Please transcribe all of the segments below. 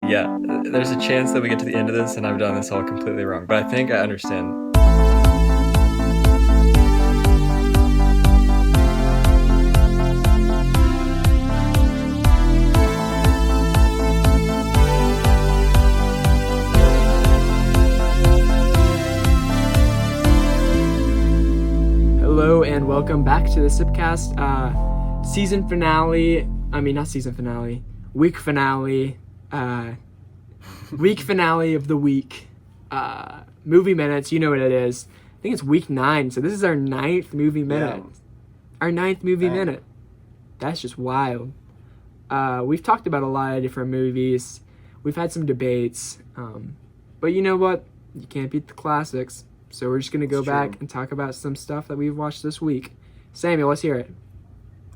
Yeah, there's a chance that we get to the end of this and I've done this all completely wrong, but I think I understand. Hello and welcome back to the Sipcast season finale. Not season finale, week finale. Week finale of the week. Movie minutes, you know what it is. I think it's week 9, so this is our 9th movie minute. Yeah. Our 9th movie minute. That's just wild. We've talked about a lot of different movies. We've had some debates. But you know what? You can't beat the classics. So we're just going to go back and talk about some stuff that we've watched this week. Samuel, let's hear it.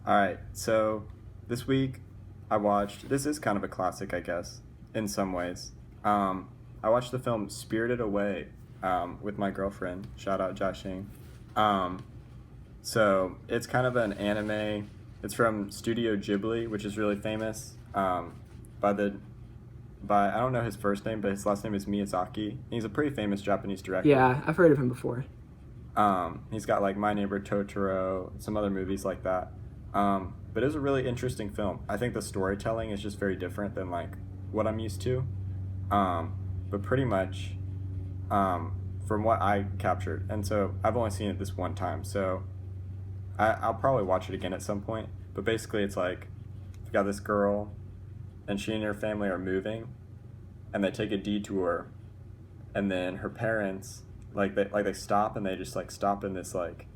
All right. So this week I watched, this is kind of a classic, I guess, in some ways. I watched the film Spirited Away with my girlfriend. Shout out Joshing. So it's kind of an anime. It's from Studio Ghibli, which is really famous by I don't know his first name, but his last name is Miyazaki. He's a pretty famous Japanese director. Yeah, I've heard of him before. He's got like My Neighbor Totoro, some other movies like that. But it was a really interesting film. I think the storytelling is just very different than like what I'm used to. But pretty much from what I captured. And so I've only seen it this one time. So I'll probably watch it again at some point. But basically it's like you got this girl and she and her family are moving and they take a detour, and then her parents they stop and they just like stop in this like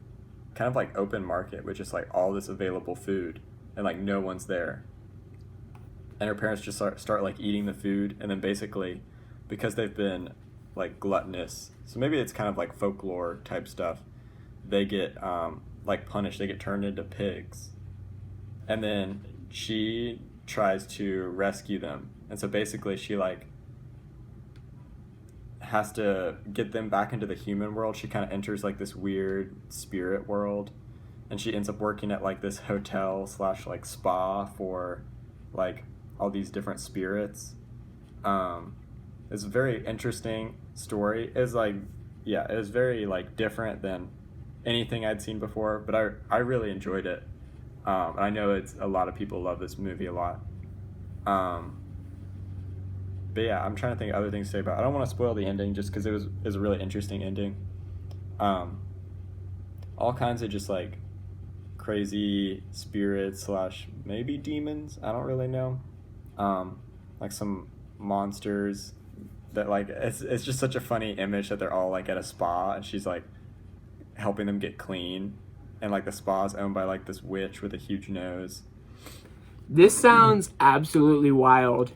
kind of like open market with just like all this available food and like no one's there, and her parents just start like eating the food, and then basically because they've been like gluttonous, so maybe it's kind of like folklore type stuff, they get like punished, they get turned into pigs, and then she tries to rescue them, and so basically she like has to get them back into the human world. She kind of enters like this weird spirit world, and she ends up working at like this hotel / like spa for like all these different spirits. It's a very interesting story. It's like, yeah, it was very like different than anything I'd seen before, but I really enjoyed it. I know it's a lot of people love this movie a lot. But yeah, I'm trying to think of other things to say about it. I don't want to spoil the ending just because it was a really interesting ending. All kinds of just like crazy spirits / maybe demons. I don't really know. Like some monsters that like it's just such a funny image that they're all like at a spa and she's like helping them get clean. And, like, the spa's owned by, like, this witch with a huge nose. This sounds absolutely wild.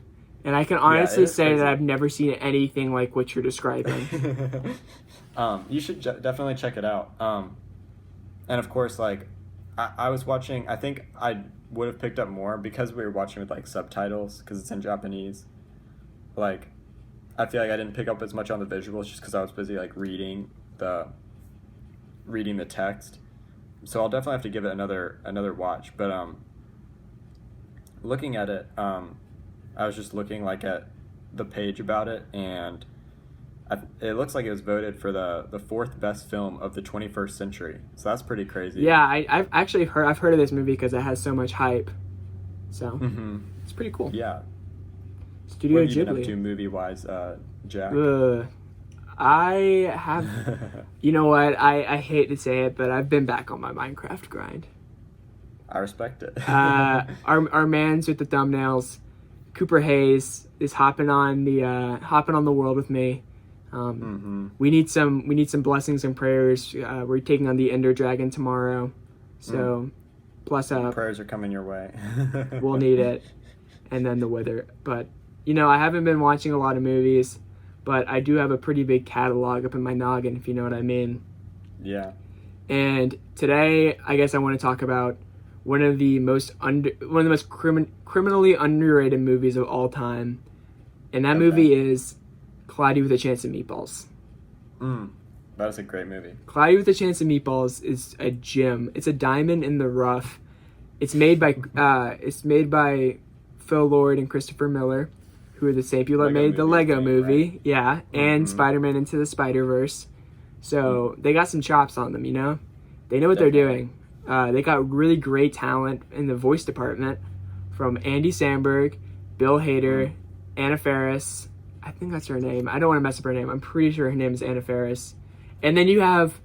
And I can honestly say crazy. that I've never seen anything like what you're describing. You should definitely check it out. And, of course, like, I was watching, I think I would have picked up more because we were watching with, like, subtitles because it's in Japanese. Like, I feel like I didn't pick up as much on the visuals just because I was busy, like, reading the text. So I'll definitely have to give it another watch. But looking at it, I was just looking like at the page about it, and it looks like it was voted for the 4th best film of the 21st century. So that's pretty crazy. Yeah, I've actually heard of this movie because it has so much hype. So It's pretty cool. Yeah. Studio What have you Ghibli. been up to movie-wise, Jack? I have, you know what, I hate to say it, but I've been back on my Minecraft grind. I respect it. Our mans with the thumbnails, Cooper Hayes, is hopping on the world with me. We need some blessings and prayers. We're taking on the Ender Dragon tomorrow, so bless up. Prayers are coming your way. We'll need it, and then the Wither. But I haven't been watching a lot of movies. But I do have a pretty big catalog up in my noggin, if you know what I mean. Yeah. And today, I guess I want to talk about one of the most criminally underrated movies of all time, and that movie is Cloudy with a Chance of Meatballs. That is a great movie. Cloudy with a Chance of Meatballs is a gem. It's a diamond in the rough. It's made by Phil Lord and Christopher Miller, who are the same people that Lego made the movie Lego thing, movie, right? yeah, and Mhm. Spider-Man Into the Spider-Verse. So they got some chops on them, you know? They know what they're Definitely. doing. They got really great talent in the voice department from Andy Samberg, Bill Hader, Anna Faris. I think that's her name. I don't want to mess up her name. I'm pretty sure her name is Anna Faris. And then you have,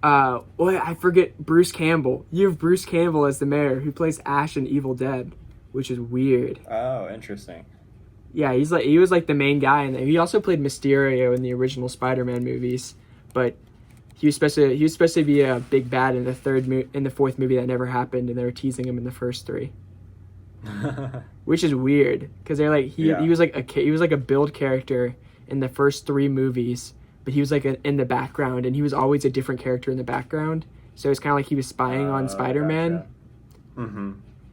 I forget, Bruce Campbell. You have Bruce Campbell as the mayor who plays Ash in Evil Dead, which is weird. Oh, interesting. Yeah, he was like the main guy in there. He also played Mysterio in the original Spider-Man movies, but he was supposed to be a big bad in the fourth movie that never happened, and they were teasing him in the first three, which is weird because they're like he was like a build character in the first three movies, but he was like in the background, and he was always a different character in the background. So it's kind of like he was spying on Spider-Man. Gotcha. Mm-hmm.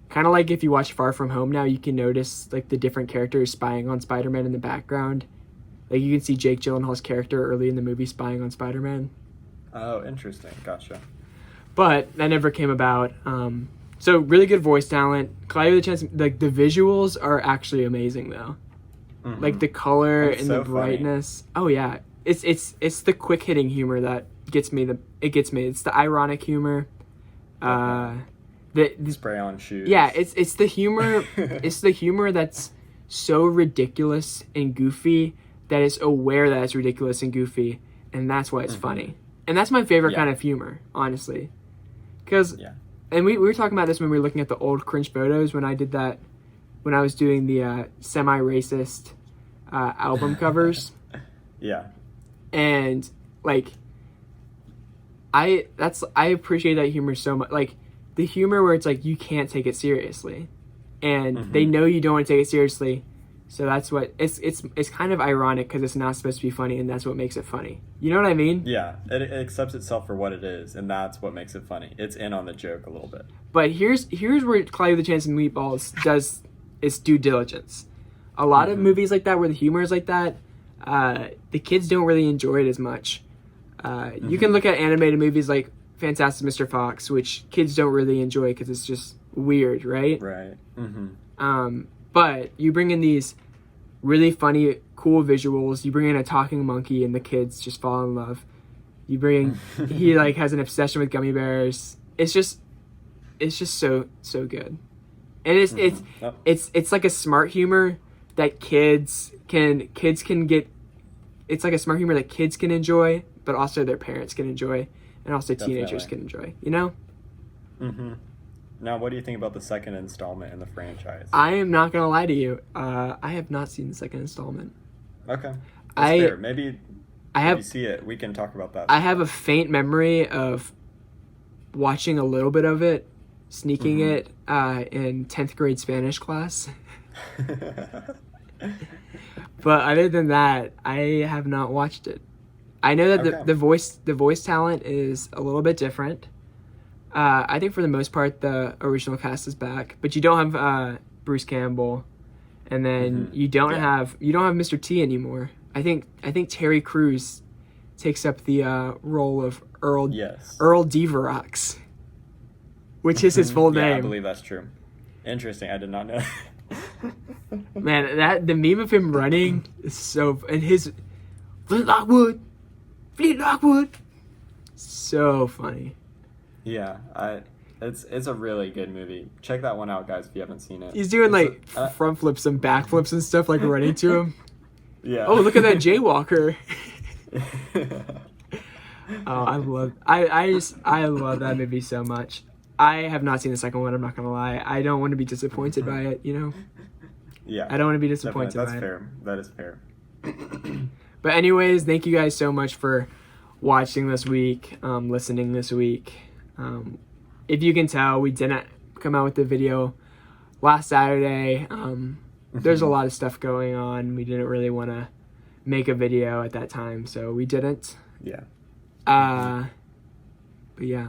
Kind of like if you watch Far From Home now, you can notice like the different characters spying on Spider-Man in the background. Like you can see Jake Gyllenhaal's character early in the movie spying on Spider-Man. Oh, interesting. Gotcha. But that never came about. So really good voice talent. Cloudy with a Chance, like the visuals are actually amazing though. Mhm. Like the color It's and so the brightness. Oh yeah, it's the quick hitting humor that gets me. It's the ironic humor. The Spray on shoes. Yeah, it's the humor. It's the humor that's so ridiculous and goofy that it's aware that it's ridiculous and goofy, and that's why it's funny. And that's my favorite kind of humor, honestly. Because, and we were talking about this when we were looking at the old cringe photos when I did that, when I was doing the semi-racist album covers. Yeah. And like, I appreciate that humor so much. Like the humor where it's like you can't take it seriously, and they know you don't want to take it seriously, so that's what it's kind of ironic because it's not supposed to be funny, and that's what makes it funny. You know what I mean? Yeah, it accepts itself for what it is, and that's what makes it funny. It's in on the joke a little bit. But here's where Cloudy with a Chance of Meatballs does its due diligence. A lot of movies like that where the humor is like that, the kids don't really enjoy it as much. You can look at animated movies like Fantastic Mr. Fox, which kids don't really enjoy because it's just weird, right? Right. Mm-hmm. But you bring in these really funny, cool visuals. You bring in a talking monkey, and the kids just fall in love. You bring he like has an obsession with gummy bears. It's just so good, and it's like a smart humor that kids can get. It's like a smart humor that kids can enjoy, but also their parents can enjoy, and also teenagers can enjoy. You know. Mm-hmm. Now, what do you think about the second installment in the franchise? I am not gonna lie to you. I have not seen the second installment. Okay, that's fair. Maybe if you see it, we can talk about that. I have a faint memory of watching a little bit of it, sneaking it in 10th grade Spanish class. But other than that, I have not watched it. I know that the voice talent is a little bit different. I think for the most part the original cast is back, but you don't have Bruce Campbell, and then you don't have Mr. T anymore. I think Terry Crews takes up the role of Earl Deverox, which is his full name. Yeah, I believe that's true. Interesting. I did not know. Man, the meme of him running is so, and his Fleet Lockwood, so funny. Yeah, it's a really good movie. Check that one out, guys, if you haven't seen it. He's doing front flips and back flips and stuff, like running to him. Yeah. Oh, look at that jaywalker. Oh, I love that movie so much. I have not seen the second one, I'm not gonna lie. I don't want to be disappointed by it, you know? Yeah. I don't want to be disappointed by it. That's fair. That is fair. But anyways, thank you guys so much for watching this week, listening this week. If you can tell, we didn't come out with the video last Saturday. There's a lot of stuff going on. We didn't really want to make a video at that time, so we didn't. Yeah. But yeah.